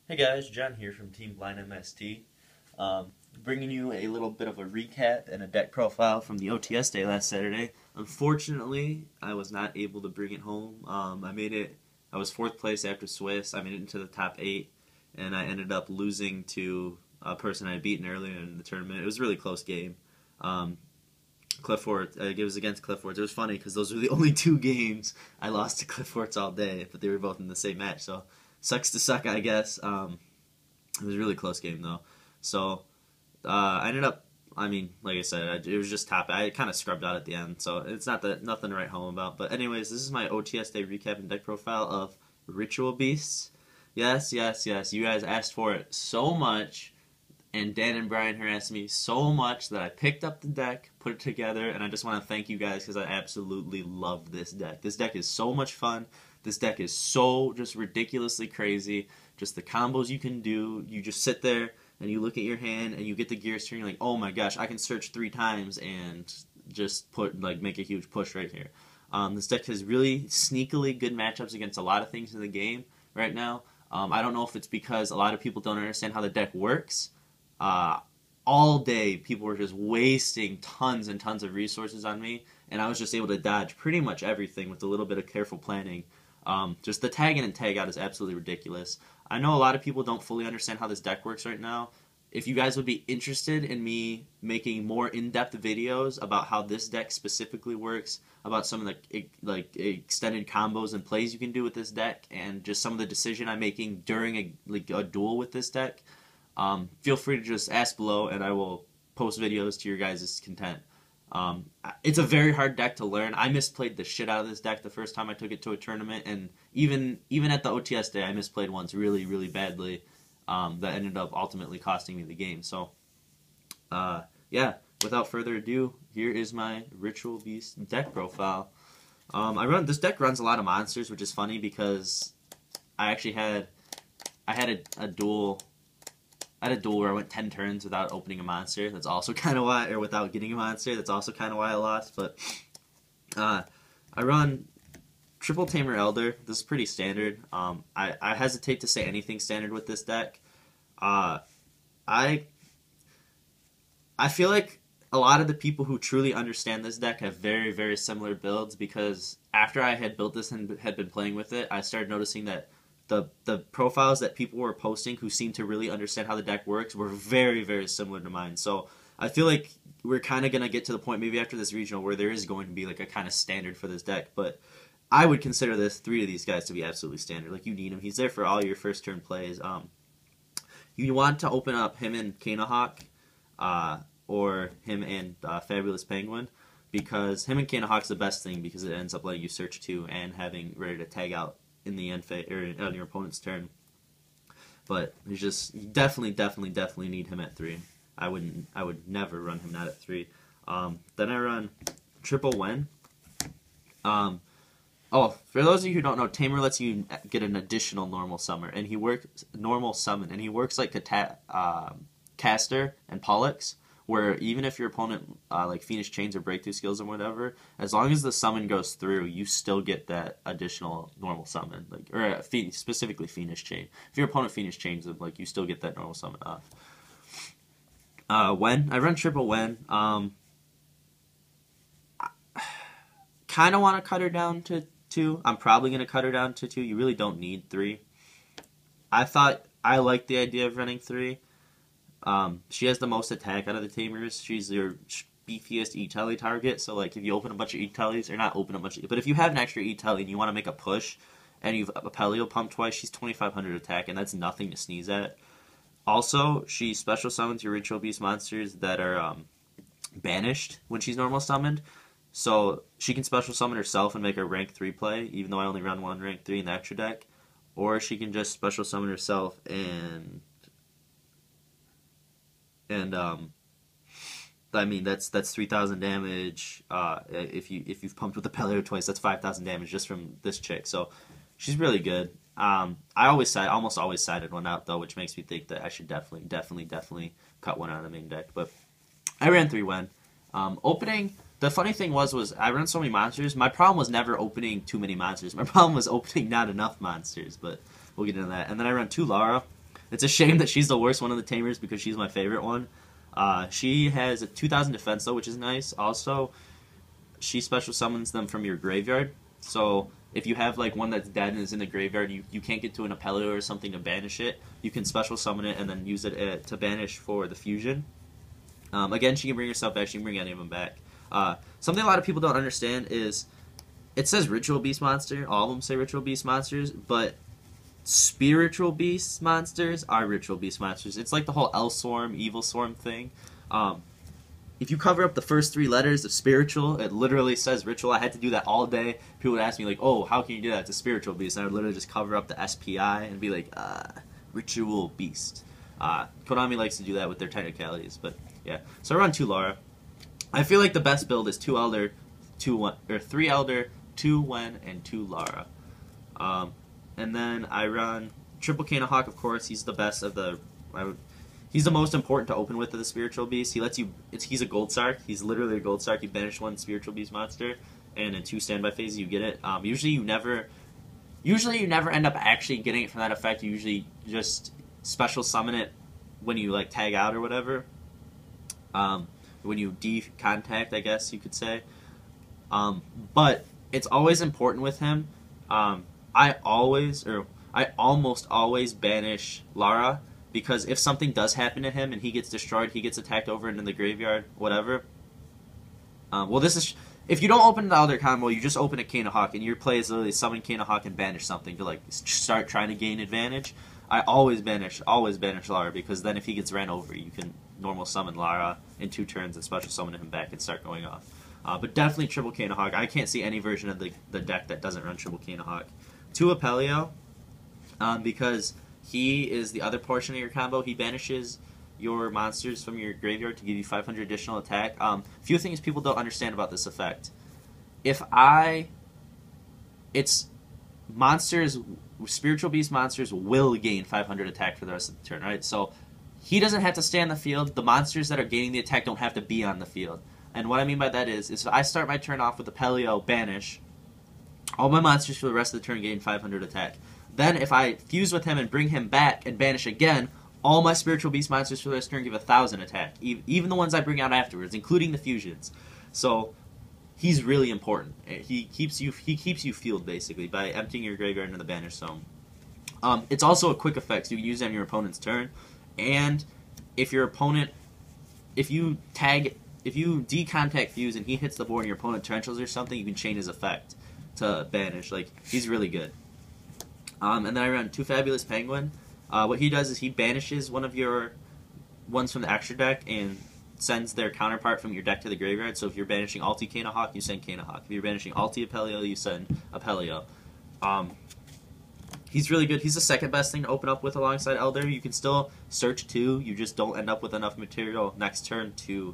Hey guys, John here from Team Blind MST. Bringing you a little bit of a recap and a deck profile from the OTS day last Saturday. Unfortunately, I was not able to bring it home. I was 4th place after Swiss. I made it into the top 8, and I ended up losing to a person I had beaten earlier in the tournament. It was a really close game. Clifford, it was against Clifford. It was funny because those were the only 2 games I lost to Clifford all day, but they were both in the same match, so sucks to suck, I guess. It was a really close game, though. So, I ended up, like I said, it was just top. I kind of scrubbed out at the end, so it's nothing to write home about. But anyways, this is my OTS day recap and deck profile of Ritual Beasts. Yes, yes, yes, you guys asked for it so much, and Dan and Brian harassed me so much that I picked up the deck, put it together, and I just want to thank you guys because I absolutely love this deck. This deck is so much fun. This deck is so just ridiculously crazy. Just the combos you can do. You just sit there and you look at your hand and you get the gears turning. You're like, oh my gosh, I can search 3 times and just make a huge push right here. This deck has really sneakily good matchups against a lot of things in the game right now. I don't know if it's because a lot of people don't understand how the deck works. All day, people were just wasting tons and tons of resources on me, and I was just able to dodge pretty much everything with a little bit of careful planning. Just the tag in and tag out is absolutely ridiculous. I know a lot of people don't fully understand how this deck works right now. If you guys would be interested in me making more in-depth videos about how this deck specifically works, about some of the extended combos and plays you can do with this deck, and just some of the decision I'm making during a duel with this deck, feel free to just ask below, and I will post videos to your guys' content. It's a very hard deck to learn. I misplayed the shit out of this deck the first time I took it to a tournament, and even at the OTS day, I misplayed once really, really badly. That ended up ultimately costing me the game. So, yeah, without further ado, here is my Ritual Beast deck profile. This deck runs a lot of monsters, which is funny because I actually had a duel. I had a duel where I went 10 turns without opening a monster. That's also kind of why, or without getting a monster. That's also kind of why I lost. But I run triple Tamer Elder. This is pretty standard. I hesitate to say anything standard with this deck. I feel like a lot of the people who truly understand this deck have very, very similar builds, because after I had built this and had been playing with it, I started noticing that the profiles that people were posting who seemed to really understand how the deck works were very, very similar to mine. So I feel like we're kind of going to get to the point maybe after this regional where there is going to be like a kind of standard for this deck. But I would consider 3 of these guys to be absolutely standard. Like, you need him. He's there for all your first turn plays. You want to open up him and Cannahawk, or him and Fabulous Penguin, because him and Cannahawk's the best thing because it ends up letting you search 2 and having ready to tag out in the end or on your opponent's turn. But you definitely need him at 3. I would never run him not at 3. Then I run triple Wen. Oh, for those of you who don't know, Tamer lets you get an additional normal summon, and he works like a caster and Pollux, where even if your opponent Phoenix Chains or Breakthrough Skills or whatever, as long as the summon goes through, you still get that additional normal summon, specifically Phoenix Chain. If your opponent Phoenix Chains them, you still get that normal summon off. Wen, I run triple Wen. Kind of want to cut her down to 2. I'm probably going to cut her down to 2. You really don't need 3. I like the idea of running 3. She has the most attack out of the Tamers. She's your beefiest E-Telly target, so if you open a bunch of E-Tellys, or not open a bunch of, but if you have an extra E-Telly and you want to make a push, and you've Apelio pumped twice, she's 2,500 attack, and that's nothing to sneeze at. Also, she special summons your Ritual Beast monsters that are banished when she's normal summoned, so she can special summon herself and make a rank 3 play, even though I only run 1 rank 3 in the extra deck, or she can just special summon herself and that's 3,000 damage. If you've pumped with the Apelio twice, that's 5,000 damage just from this chick. So she's really good. I almost always sided one out though, which makes me think that I should definitely cut one out of the main deck. But I ran 3 Wen. Opening. The funny thing was I ran so many monsters. My problem was never opening too many monsters. My problem was opening not enough monsters. But we'll get into that. And then I run 2 Lara. It's a shame that she's the worst one of the Tamers because she's my favorite one. She has a 2,000 defense though, which is nice. Also, she special summons them from your graveyard. So if you have like one that's dead and is in the graveyard, you can't get to an Apelio or something to banish it. You can special summon it and then use it to banish for the fusion. Again, she can bring herself back. She can bring any of them back. Something a lot of people don't understand is it says Ritual Beast Monster. All of them say Ritual Beast Monsters, but Spiritual Beast Monsters are Ritual Beast Monsters. It's like the whole L Swarm, Evil Swarm thing. If you cover up the first 3 letters of Spiritual, it literally says Ritual. I had to do that all day. People would ask me, like, oh, how can you do that? It's a Spiritual Beast. And I would literally just cover up the SPI and be like, Ritual Beast. Konami likes to do that with their technicalities, but yeah. So I run 2 Lara. I feel like the best build is 2 Elder, 3 Elder, 2 Wen, and 2 Lara. And then I run triple Cannahawk, of course. He's the best of the... He's the most important to open with of the Spiritual Beast. He lets you... He's a Gold Sark. He's literally a Gold Sark. You banish 1 Spiritual Beast monster, and in 2 standby phases you get it. Usually you never end up actually getting it from that effect. You usually just special summon it when you like tag out or whatever. When you decontact, I guess you could say. But it's always important with him. I almost always banish Lara, because if something does happen to him and he gets destroyed, he gets attacked over into the graveyard, whatever. Well, this is... If you don't open the Elder combo, you just open a Cannahawk, and your play is literally summon Cannahawk and banish something to like start trying to gain advantage. I always banish Lara, because then if he gets ran over, you can normal summon Lara in 2 turns and special summon him back and start going off. But definitely triple Cannahawk. I can't see any version of the deck that doesn't run triple Cannahawk. 2 Apelio, because he is the other portion of your combo. He banishes your monsters from your graveyard to give you 500 additional attack. Few things people don't understand about this effect. It's monsters, Spiritual Beast monsters will gain 500 attack for the rest of the turn, right? So he doesn't have to stay on the field. The monsters that are gaining the attack don't have to be on the field. And what I mean by that is if I start my turn off with Apelio, banish, all my monsters for the rest of the turn gain 500 attack. Then if I fuse with him and bring him back and banish again, all my Spiritual Beast monsters for this turn give 1,000 attack, even the ones I bring out afterwards, including the fusions. So he's really important. He keeps you fueled basically by emptying your graveyard into the banish zone. It's also a quick effect, so you can use it on your opponent's turn. And if your opponent, if you decontact fuse and he hits the board and your opponent torrentials or something, you can chain his effect to banish. Like, he's really good. And then I run 2 Fabulous Penguin. What he does is he banishes one of your ones from the extra deck and sends their counterpart from your deck to the graveyard. So if you're banishing Alti Cannahawk, you send Cannahawk. If you're banishing Alti Apelio, you send Apelio. He's really good. He's the second best thing to open up with alongside Elder. You can still search 2. You just don't end up with enough material next turn to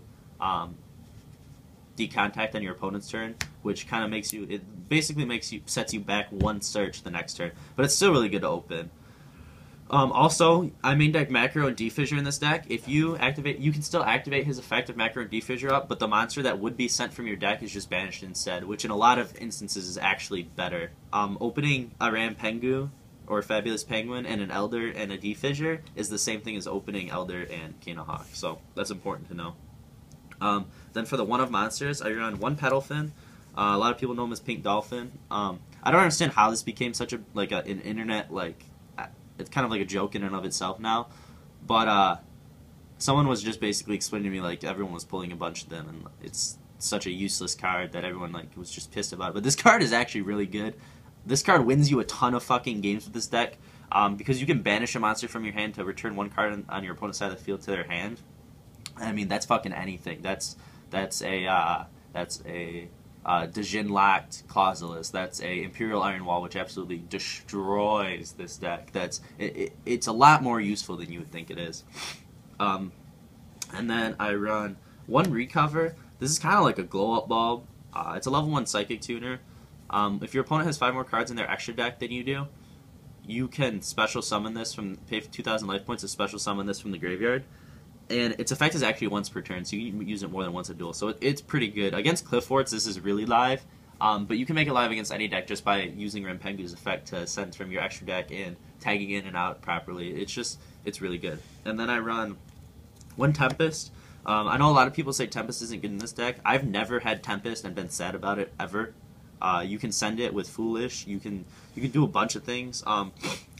decontact on your opponent's turn, which kind of makes you, it basically sets you back 1 search the next turn. But it's still really good to open. Also, I main deck Macro and Defissure in this deck. If you activate, you can still activate his effect of Macro and Defissure up, but the monster that would be sent from your deck is just banished instead, which in a lot of instances is actually better. Opening a Rampengu or Fabulous Penguin and an Elder and a Defissure is the same thing as opening Elder and Cannahawk, so that's important to know. Then for the one-of monsters, I run 1 Pettlephin. A lot of people know him as Pink Dolphin. I don't understand how this became such a an internet it's kind of like a joke in and of itself now, but someone was just basically explaining to me like everyone was pulling a bunch of them, and it's such a useless card that everyone was just pissed about it. But this card is actually really good. This card wins you a ton of fucking games with this deck, because you can banish a monster from your hand to return 1 card on your opponent's side of the field to their hand. I mean, that's fucking anything. That's a Djinn locked Clausulus. That's a Imperial Iron Wall, which absolutely destroys this deck. It's a lot more useful than you would think it is. And then I run 1 Recover. This is kind of like a glow up bulb. It's a level 1 Psychic Tuner. If your opponent has 5 more cards in their extra deck than you do, you can special summon this pay 2,000 life points to special summon this from the graveyard. And its effect is actually once per turn, so you can use it more than once a duel. So it's pretty good. Against Cliff Forts, this is really live, but you can make it live against any deck just by using Rampengu's effect to send from your extra deck and tagging in and out properly. It's it's really good. And then I run one Tempest. I know a lot of people say Tempest isn't good in this deck. I've never had Tempest and been sad about it ever. You can send it with Foolish. You can do a bunch of things.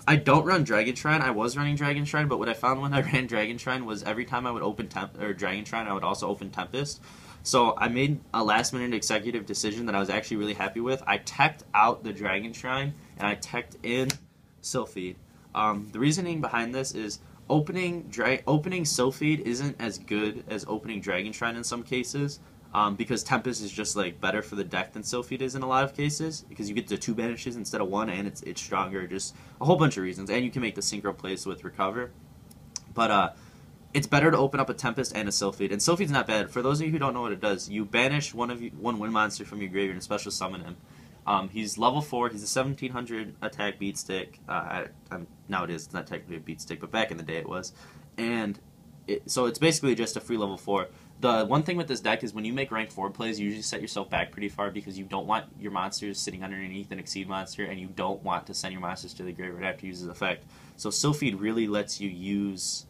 I don't run Dragon Shrine. I was running Dragon Shrine, but what I found when I ran Dragon Shrine was every time I would open Dragon Shrine, I would also open Tempest. So I made a last-minute executive decision that I was actually really happy with. I teched out the Dragon Shrine, and I teched in Silpheed. The reasoning behind this is opening Silpheed isn't as good as opening Dragon Shrine in some cases, because Tempest is just like better for the deck than Silpheed is in a lot of cases, because you get the 2 banishes instead of 1, and it's stronger. Just a whole bunch of reasons, and you can make the synchro plays with Recover. But it's better to open up a Tempest and a Silpheed, and Silpheed's not bad. For those of you who don't know what it does, you banish one wind monster from your graveyard and special summon him. He's level 4. He's a 1700 attack beat stick. Nowadays it's not technically a beat stick, but back in the day it was. And so it's basically just a free level 4. The one thing with this deck is when you make rank 4 plays, you usually set yourself back pretty far because you don't want your monsters sitting underneath an Exceed monster, and you don't want to send your monsters to the graveyard after you use his effect. So Silpheed really lets you use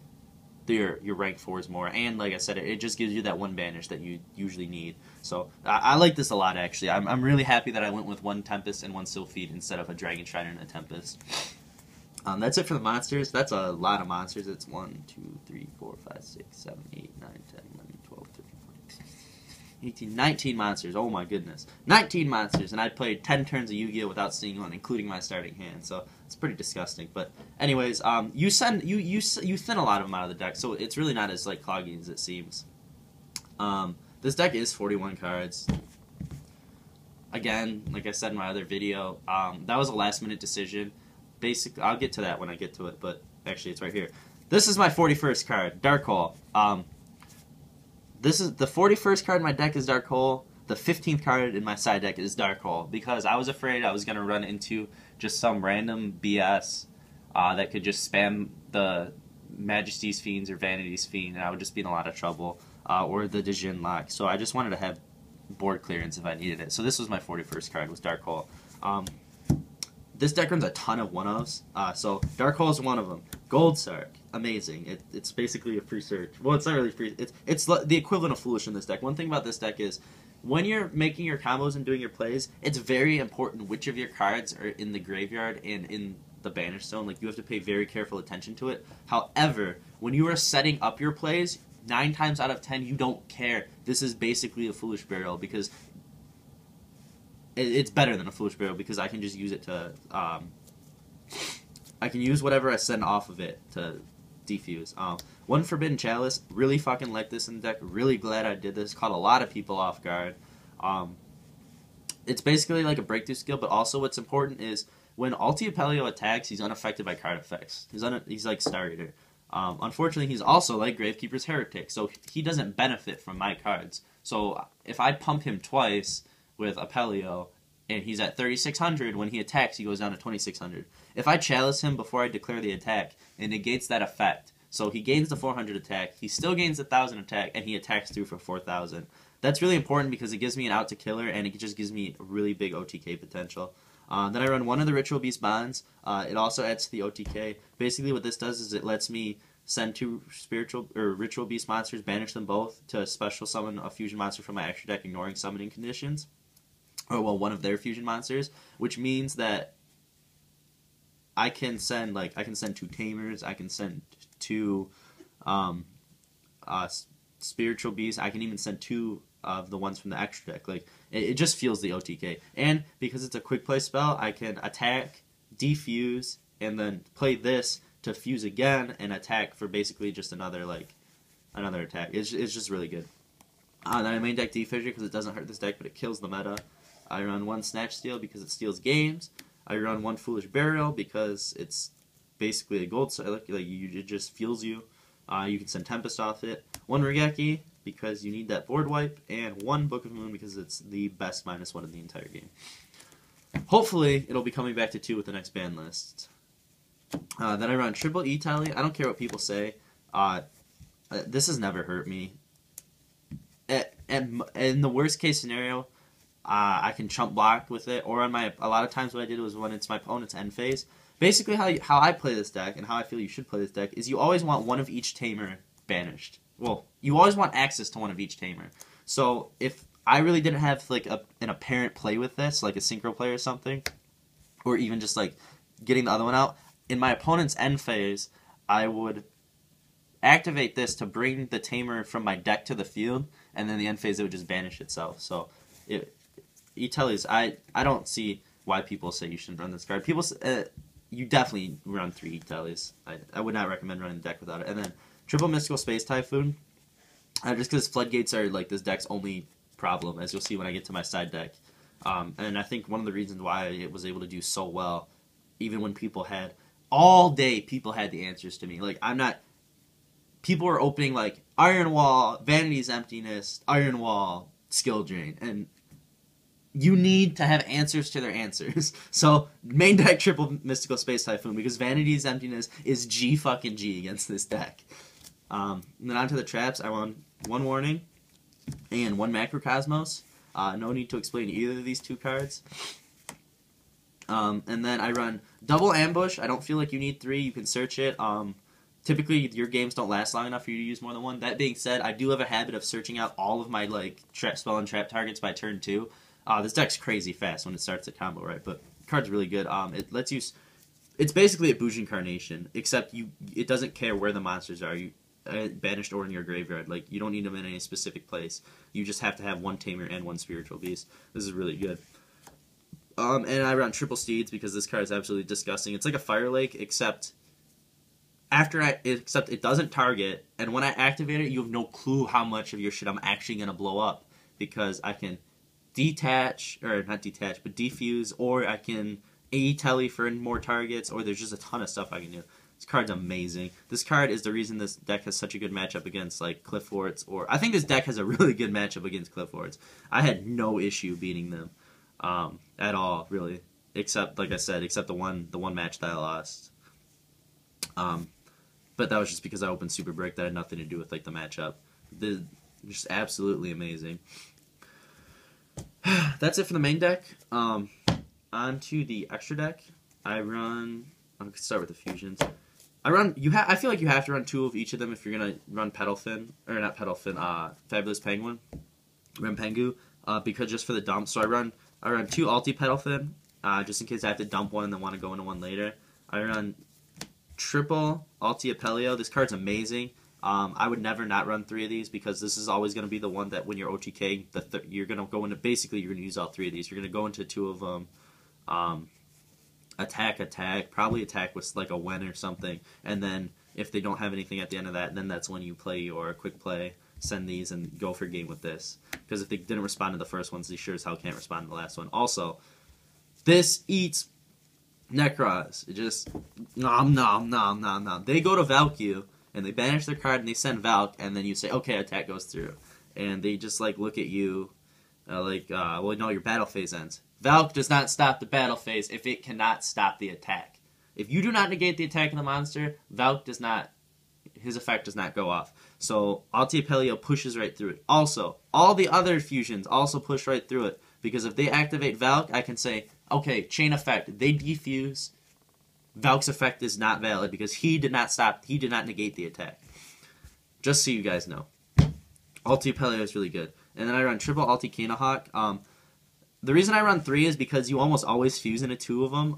your rank 4s more, and like I said, it just gives you that 1 banish that you usually need. So I like this a lot, actually. I'm really happy that I went with 1 Tempest and 1 Silpheed instead of a Dragon Shrine and a Tempest. That's it for the monsters. That's a lot of monsters. It's 1, 2, 3, 4, 5, 6, 7, 8, 9, 10, 11, 12, 13, 14, 18, 19 monsters. Oh my goodness. 19 monsters, and I played 10 turns of Yu-Gi-Oh! Without seeing one, including my starting hand, so it's pretty disgusting. But anyways, you thin a lot of them out of the deck, so it's really not as like cloggy as it seems. This deck is 41 cards. Again, like I said in my other video, that was a last-minute decision. Basically, I'll get to that when I get to it, but actually it's right here. This is my 41st card, Dark Hole. This is the 41st card in my deck is Dark Hole. The 15th card in my side deck is Dark Hole because I was afraid I was going to run into just some random BS that could just spam the Majesty's Fiends or Vanity's Fiend, and I would just be in a lot of trouble, or the Dijin Lock. So I just wanted to have board clearance if I needed it. So this was my 41st card, was Dark Hole. This deck runs a ton of 1-ofs, so Dark Hole is one of them. Gold Sark, amazing. It's basically a free search. Well, it's not really free. It's the equivalent of Foolish in this deck. One thing about this deck is when you're making your combos and doing your plays, it's very important which of your cards are in the graveyard and in the banish zone. Like, you have to pay very careful attention to it. However, when you are setting up your plays, 9 times out of 10, you don't care. This is basically a Foolish Burial because it's better than a Foolish Burial because I can just use it to, I can use whatever I send off of it to defuse. One Forbidden Chalice, really fucking like this in the deck, really glad I did this, caught a lot of people off guard. It's basically like a breakthrough skill, but also what's important is when Ulti Apelio attacks, he's unaffected by card effects. He's like Star Eater. Unfortunately, he's also like Gravekeeper's Heretic, so he doesn't benefit from my cards. So if I pump him twice with Apelio, and he's at 3,600, when he attacks, he goes down to 2,600. If I Chalice him before I declare the attack, it negates that effect. So he gains the 400 attack, he still gains the 1,000 attack, and he attacks through for 4,000. That's really important because it gives me an out to killer, and it just gives me a really big OTK potential. Then I run one of the Ritual Beast Bonds. It also adds to the OTK. Basically what this does is it lets me send 2 Ritual Beast monsters, banish them both, to special summon a fusion monster from my extra deck, ignoring summoning conditions. Or, well, one of their fusion monsters, which means that I can send 2 Tamers, I can send 2 Spiritual Beasts, I can even send 2 of the ones from the extra deck. Like, it just feels the OTK. And because it's a quick play spell, I can attack, defuse, and then play this to fuse again and attack for basically just another attack. It's just really good. Then I main deck Defissure because it doesn't hurt this deck, but it kills the meta. I run 1 Snatch Steal because it steals games. I run 1 Foolish Burial because it's basically a gold set. It just fuels you. You can send Tempest off it. 1 Regeki because you need that board wipe. And 1 Book of Moon because it's the best -1 in the entire game. Hopefully, it'll be coming back to 2 with the next ban list. Then I run Triple E-Tally. I don't care what people say. This has never hurt me. In the worst case scenario, I can chump block with it, or a lot of times what I did was when it's my opponent's end phase, basically how I play this deck and how I feel you should play this deck is you always want one of each Tamer banished. Well, you always want access to one of each Tamer. So if I really didn't have like an apparent play with this, like a synchro play or something, or even just like getting the other one out, in my opponent's end phase, I would activate this to bring the Tamer from my deck to the field, and then the end phase it would just banish itself. So E-Tellies, I don't see why people say you shouldn't run this card. People you definitely run 3 E-Tellies. I would not recommend running the deck without it. And then triple Mystical Space Typhoon, just because Floodgates are like this deck's only problem, as you'll see when I get to my side deck. And I think one of the reasons why it was able to do so well, even when people had all day, people had the answers to me. Like people were opening like Iron Wall, Vanity's Emptiness, Iron Wall, Skill Drain, and you need to have answers to their answers. So main deck triple Mystical Space Typhoon because Vanity's Emptiness is G fucking G against this deck. And then onto the traps, I want 1 Warning and 1 Macrocosmos. No need to explain either of these 2 cards. And then I run double Ambush. I don't feel like you need 3. You can search it. Typically, your games don't last long enough for you to use more than 1. That being said, I do have a habit of searching out all of my like spell and trap targets by turn 2. This deck's crazy fast when it starts a combo, right? But the card's really good. It lets you. It's basically a Bouge Incarnation, except it doesn't care where the monsters are. Banished or in your graveyard. Like, you don't need them in any specific place. You just have to have 1 Tamer and 1 Spiritual Beast. This is really good. And I run triple Steeds because this card is absolutely disgusting. It's like a Fire Lake, except it doesn't target, and when I activate it, you have no clue how much of your shit I'm actually going to blow up, because I can defuse, or I can A-Telly for more targets, or there's just a ton of stuff I can do. This card's amazing. This card is the reason this deck has such a good matchup against like Cliffforts, or I think this deck has a really good matchup against Cliffforts. I had no issue beating them at all, really, except like I said, except the one match that I lost. But that was just because I opened Super Brick. That had nothing to do with like the matchup. Just absolutely amazing. That's it for the main deck. Onto the extra deck. I run. I'll start with the fusions. I feel like you have to run 2 of each of them if you're gonna run Pettlephin, or not Pettlephin. Fabulous Penguin, Rampengu. Because just for the dump. So I run 2 Alti Pettlephin, just in case I have to dump one and then want to go into one later. I run triple Alti Apelio. This card's amazing. I would never not run 3 of these because this is always going to be the one that when you're OTK, you're going to go into, basically you're going to use all 3 of these. You're going to go into 2 of them, attack, probably attack with like a Wen or something, and then if they don't have anything at the end of that, then that's when you play your quick play, send these, and go for game with this. Because if they didn't respond to the first ones, they sure as hell can't respond to the last one. Also, this eats Necros. It just nom. They go to Valk you, and they banish their card, and they send Valk, and then you say, okay, attack goes through. And they just like look at you well, no, your battle phase ends. Valk does not stop the battle phase if it cannot stop the attack. If you do not negate the attack of the monster, Valk does not, his effect does not go off. So Alti Apelio pushes right through it. Also, all the other fusions also push right through it, because if they activate Valk, I can say, okay, chain effect, they defuse, Valk's effect is not valid because he did not negate the attack. Just so you guys know. Alti Apelio is really good. And then I run triple Alti Cannahawk. The reason I run 3 is because you almost always fuse into 2 of them.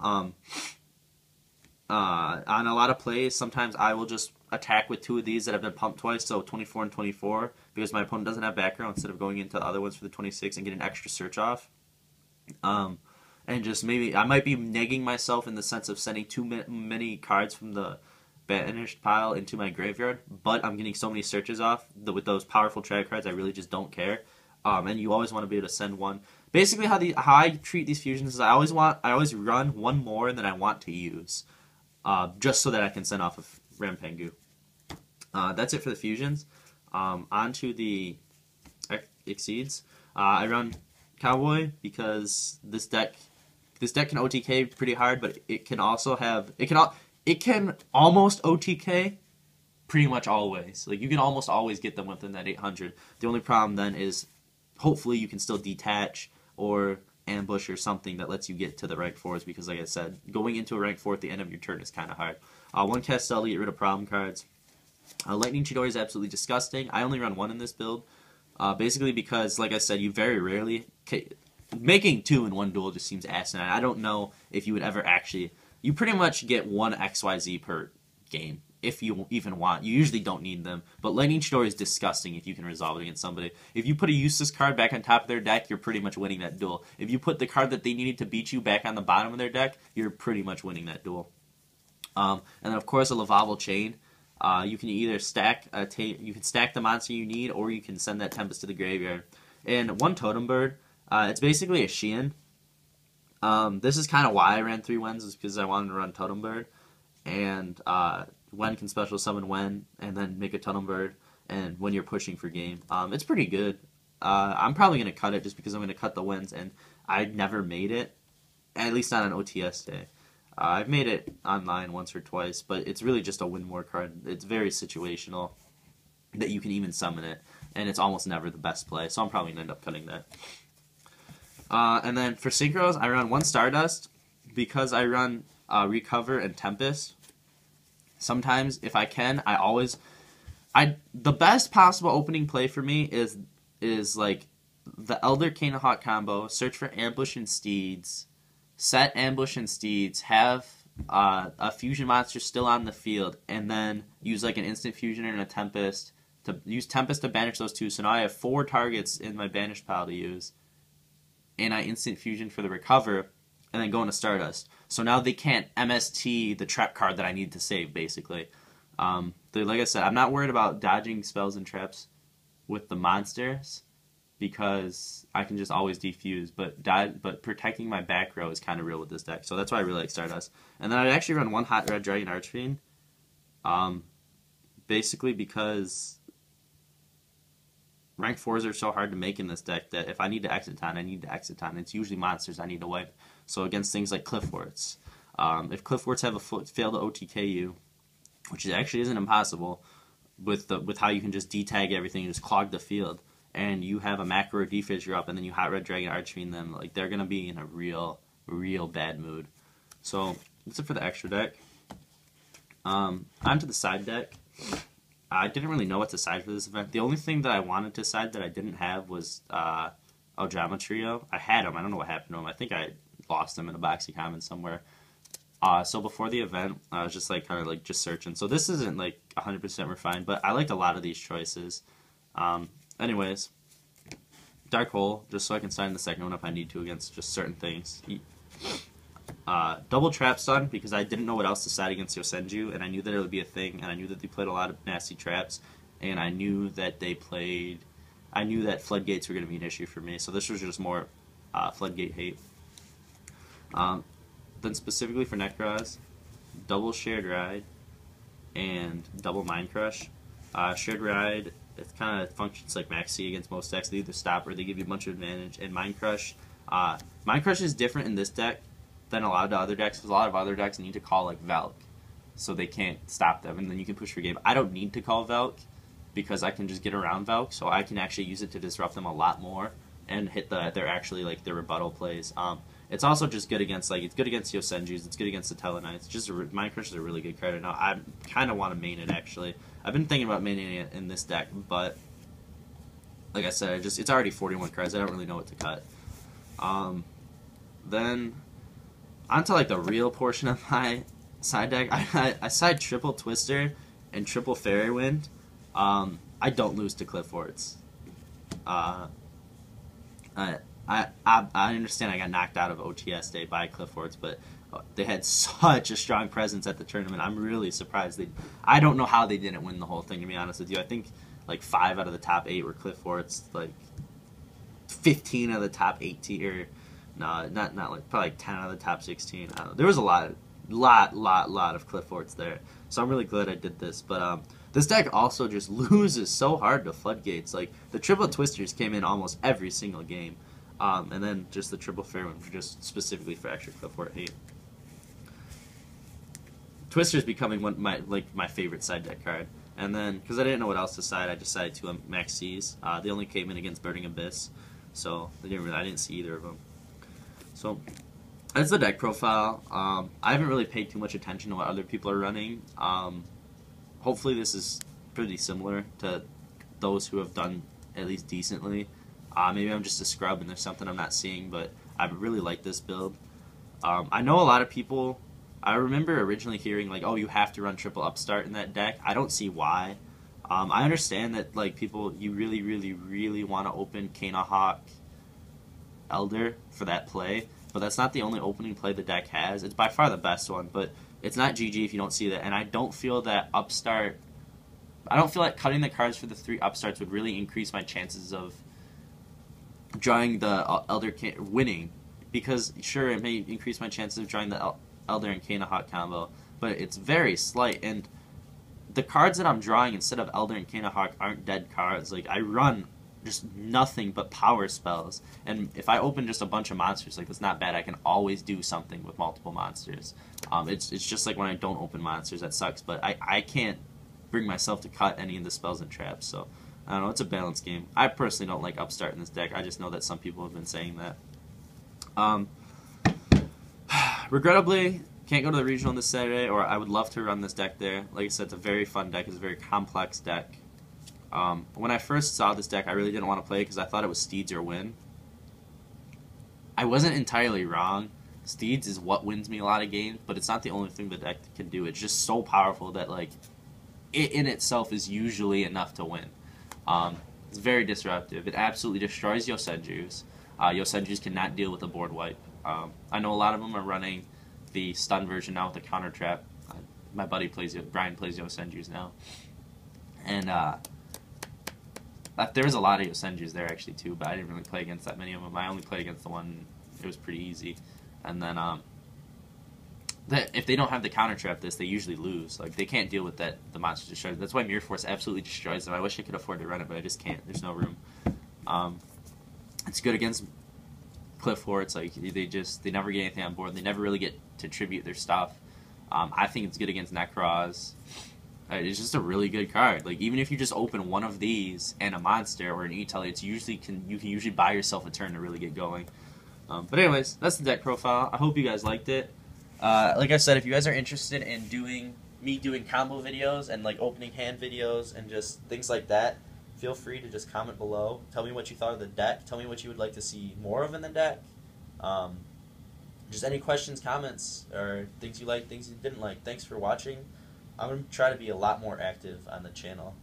On a lot of plays, sometimes I will just attack with 2 of these that have been pumped twice, so 24 and 24, because my opponent doesn't have background, instead of going into the other ones for the 26 and get an extra search off. And just maybe, I might be negging myself in the sense of sending too many cards from the banished pile into my graveyard, but I'm getting so many searches off with those powerful trap cards, I really just don't care. And you always want to be able to send one. Basically, how I treat these fusions is I always run 1 more than I want to use, just so that I can send off of Rampengu. That's it for the fusions. Onto the Exceeds. I run Cowboy because this deck can OTK pretty hard, but it can also have it can almost OTK pretty much always. Like, you can almost always get them within that 800. The only problem then is hopefully you can still detach, or ambush or something that lets you get to the rank 4s, because like I said, going into a rank 4 at the end of your turn is kind of hard. One Castelli to get rid of problem cards. Lightning Chidori is absolutely disgusting. I only run 1 in this build, basically because, like I said, you very rarely... Making 2 in 1 duel just seems asinine. I don't know if you would ever actually... You pretty much get 1 XYZ per game, if you even want. You usually don't need them, but Lightning Chidori is disgusting if you can resolve it against somebody. If you put a useless card back on top of their deck, you're pretty much winning that duel. If you put the card that they needed to beat you back on the bottom of their deck, you're pretty much winning that duel. And then, of course, a Lavable Chain. You can either stack the monster you need, or you can send that Tempest to the graveyard. And 1 Totem Bird. It's basically a Sheehan. This is kind of why I ran 3 Wens, is because I wanted to run Totem Bird. And Wen can special summon Wen, and then make a Totem Bird, and when you're pushing for game. It's pretty good. I'm probably going to cut it just because I'm going to cut the Wens, and I never made it, at least not on OTS day. I've made it online once or twice, but it's really just a win more card. It's very situational that you can even summon it, and it's almost never the best play, so I'm probably going to end up cutting that. And then for synchros, I run 1 Stardust because I run Recover and Tempest. Sometimes, if I can, the best possible opening play for me is like the Elder Cannahawk combo, search for Ambush and Steeds, set Ambush and Steeds, have a fusion monster still on the field, and then use like an instant fusion and a Tempest to use Tempest to banish those 2. So now I have 4 targets in my banished pile to use, and I instant fusion for the Recover, and then go into Stardust. So now they can't MST the trap card that I need to save, basically. Like I said, I'm not worried about dodging spells and traps with the monsters, because I can just always defuse, but protecting my back row is kind of real with this deck, so that's why I really like Stardust. And then I'd actually run 1 Hot Red Dragon Archfiend, basically because rank 4s are so hard to make in this deck that if I need to Exiton, I need to Exiton. It's usually monsters I need to wipe. So against things like Cliffworts, if Cliffworts have fail to OTK you, which actually isn't impossible, with how you can just detag everything and just clog the field, and you have a macro defisher up, and then you Hot Red Dragon Archfiend them, like, they're gonna be in a real bad mood. So that's it for the extra deck. Onto the side deck. I didn't really know what to side for this event. The only thing that I wanted to side that I didn't have was Ojama Trio. I had him. I don't know what happened to him. I think I lost him in a boxy common somewhere. So before the event, I was just like kind of like just searching. So this isn't like 100% refined, but I liked a lot of these choices. Anyways, Dark Hole, just so I can sign the second one if I need to against just certain things. Double Trap Stun, because I didn't know what else to side against Yosenju, and I knew that it would be a thing, and I knew that they played a lot of nasty traps, and I knew that Floodgates were going to be an issue for me, so this was just more Floodgate hate. Then specifically for Necroz, double Shared Ride and double Mind Crush. Shared Ride, it kind of functions like Maxi against most decks. They either stop or they give you a bunch of advantage. And Mind Crush is different in this deck than a lot of the other decks, because a lot of other decks need to call like Valk, so they can't stop them, and then you can push for game. I don't need to call Valk, because I can just get around Valk, so I can actually use it to disrupt them a lot more and hit their rebuttal plays. It's also just good against it's good against Yosenjus, it's good against the Tellarknights. Just Mind Crush is a really good card right now. I kind of want to main it, actually. I've been thinking about maining it in this deck, but like I said, it's already 41 cards. I don't really know what to cut. Then onto like the real portion of my side deck. I side triple Twister and triple Fairy Wind. I don't lose to Cliffworts. I understand I got knocked out of OTS day by Cliffworts, but they had such a strong presence at the tournament. I'm really surprised. I don't know how they didn't win the whole thing, to be honest with you. I think like 5 out of the top 8 were Cliffworts, like 15 out of the top 18, or no, not like probably like 10 out of the top 16. I don't know. There was a lot of Cliffworts there, so I'm really glad I did this. But this deck also just loses so hard to Floodgates. Like the triple Twisters came in almost every single game. And then just the triple fair one, just specifically for extra Cliffwort hate. Twister's becoming my favorite side deck card. And then, because I didn't know what else to side, I decided to Maxis. They only came in against Burning Abyss, so I didn't see either of them. So that's the deck profile. I haven't really paid too much attention to what other people are running. Hopefully this is pretty similar to those who have done at least decently. Maybe I'm just a scrub and there's something I'm not seeing, but I really like this build. I know a lot of people, I remember originally hearing like, oh, you have to run triple upstart in that deck. I don't see why. I understand that like people, you really want to open Cannahawk Elder for that play, but that's not the only opening play the deck has. It's by far the best one, but it's not GG if you don't see that. And I don't feel that upstart, I don't feel like cutting the cards for the 3 upstarts would really increase my chances of drawing the Elder winning, because sure, it may increase my chances of drawing the Elder and Cannahawk combo, but it's very slight. And the cards that I'm drawing instead of Elder and Cannahawk aren't dead cards. Like, I run just nothing but power spells, and if I open just a bunch of monsters, like, that's not bad. I can always do something with multiple monsters. It's just like when I don't open monsters, that sucks, but I can't bring myself to cut any of the spells and traps, so I don't know, it's a balanced game. I personally don't like upstart in this deck. I just know that some people have been saying that. Regrettably, can't go to the regional this Saturday, or I would love to run this deck there. Like I said, it's a very fun deck. It's a very complex deck. When I first saw this deck, I really didn't want to play it because I thought it was Steeds or Win. I wasn't entirely wrong. Steeds is what wins me a lot of games, but it's not the only thing the deck can do. It's just so powerful that like it in itself is usually enough to win. It's very disruptive. It absolutely destroys Yosenjus. Yosenjus cannot deal with a board wipe. I know a lot of them are running the stun version now with the counter trap. My buddy Brian plays Yosenjus now, and there was a lot of Yosenjus there actually too, but I didn't really play against that many of them. I only played against the one. It was pretty easy, and then if they don't have the counter trap they usually lose. Like, they can't deal with the monster destroyer. That's why Mirror Force absolutely destroys them. I wish I could afford to run it, but I just can't. There's no room. It's good against Cliff Forts. Like, they never get anything on board. They never really get to tribute their stuff. I think it's good against Necros. It's just a really good card. Like, even if you just open one of these and a monster or an E-Telly, you can usually buy yourself a turn to really get going. But anyways, that's the deck profile. I hope you guys liked it. Like I said, if you guys are interested in me doing combo videos and like opening hand videos and just things like that, feel free to just comment below. Tell me what you thought of the deck. Tell me what you would like to see more of in the deck. Just any questions, comments, or things you liked, things you didn't like. Thanks for watching. I'm going to try to be a lot more active on the channel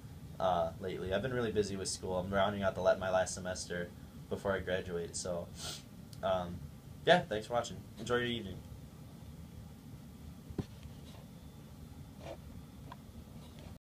lately. I've been really busy with school. I'm rounding out my last semester before I graduate. So, yeah, thanks for watching. Enjoy your evening.